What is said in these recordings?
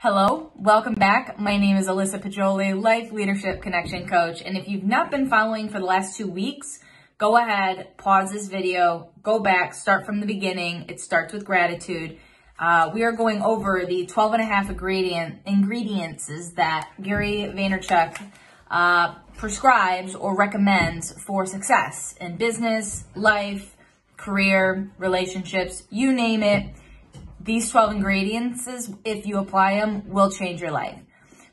Hello, welcome back. My name is Alyssa Poggioli, Life Leadership Connection Coach. And if you've not been following for the last 2 weeks, go ahead, pause this video, go back, start from the beginning. It starts with gratitude. We are going over the 12 and a half ingredients that Gary Vaynerchuk prescribes or recommends for success in business, life, career, relationships, you name it. These 12 ingredients, if you apply them, will change your life.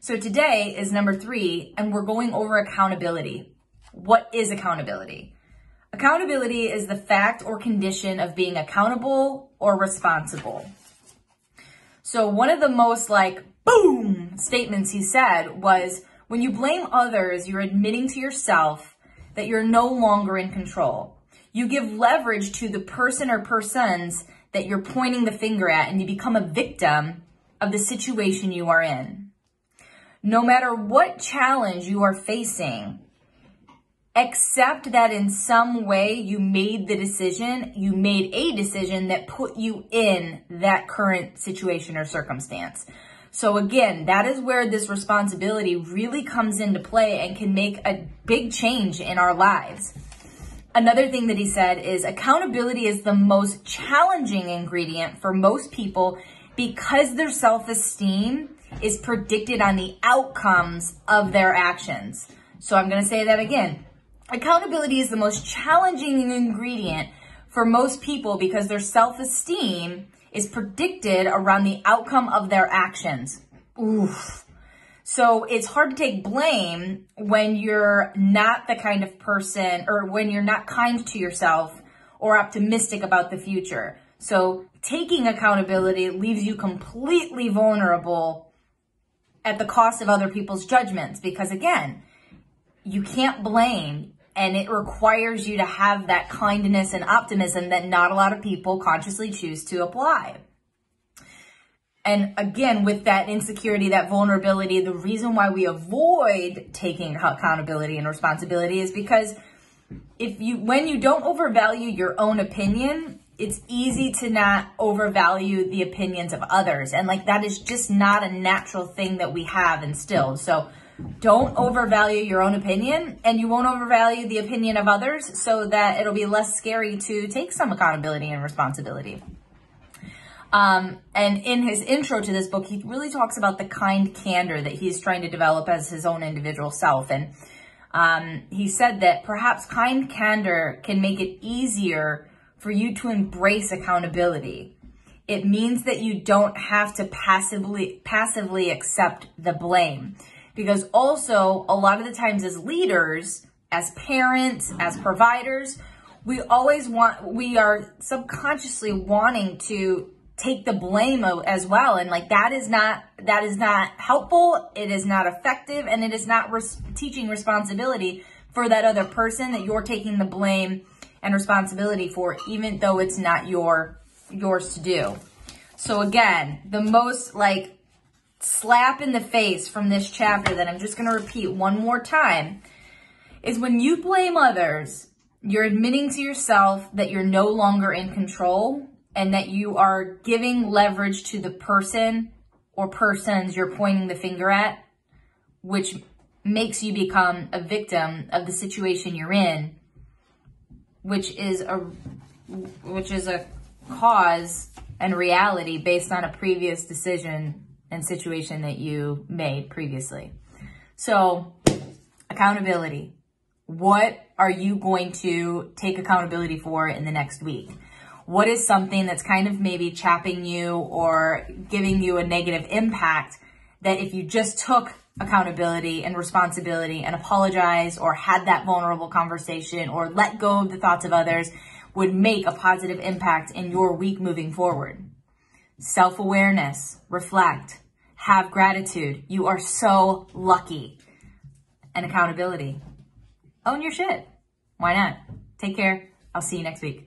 So today is number 3, and we're going over accountability. What is accountability? Accountability is the fact or condition of being accountable or responsible. So one of the most boom statements he said was, when you blame others, you're admitting to yourself that you're no longer in control. You give leverage to the person or persons that you're pointing the finger at, and you become a victim of the situation you are in. No matter what challenge you are facing, accept that in some way you made a decision that put you in that current situation or circumstance. So again, that is where this responsibility really comes into play and can make a big change in our lives. Another thing that he said is accountability is the most challenging ingredient for most people because their self-esteem is predicted on the outcomes of their actions. So I'm going to say that again. Accountability is the most challenging ingredient for most people because their self-esteem is predicted around the outcome of their actions. Oof. So it's hard to take blame when you're not the kind of person, or when you're not kind to yourself or optimistic about the future. So taking accountability leaves you completely vulnerable at the cost of other people's judgments, because again, you can't blame, and it requires you to have that kindness and optimism that not a lot of people consciously choose to apply. And again, with that insecurity, that vulnerability, the reason why we avoid taking accountability and responsibility is because when you don't overvalue your own opinion, it's easy to not overvalue the opinions of others. And that is just not a natural thing that we have instilled. So don't overvalue your own opinion, and you won't overvalue the opinion of others, so that it'll be less scary to take some accountability and responsibility. And in his intro to this book, he really talks about the kind candor that he's trying to develop as his own individual self. And he said that perhaps kind candor can make it easier for you to embrace accountability. It means that you don't have to passively accept the blame. Because also, a lot of the times as leaders, as parents, as providers, we are subconsciously wanting to take the blame as well. And that is not helpful. It is not effective. And it is not teaching responsibility for that other person that you're taking the blame and responsibility for, even though it's not yours to do. So again, the most slap in the face from this chapter that I'm just going to repeat one more time is, when you blame others, you're admitting to yourself that you're no longer in control, and that you are giving leverage to the person or persons you're pointing the finger at, which makes you become a victim of the situation you're in, which is a cause and reality based on a previous decision and situation that you made previously. So, accountability. What are you going to take accountability for in the next week? What is something that's kind of maybe chapping you or giving you a negative impact that if you just took accountability and responsibility and apologized or had that vulnerable conversation or let go of the thoughts of others, would make a positive impact in your week moving forward? Self-awareness, reflect, have gratitude. You are so lucky. And accountability. Own your shit. Why not? Take care. I'll see you next week.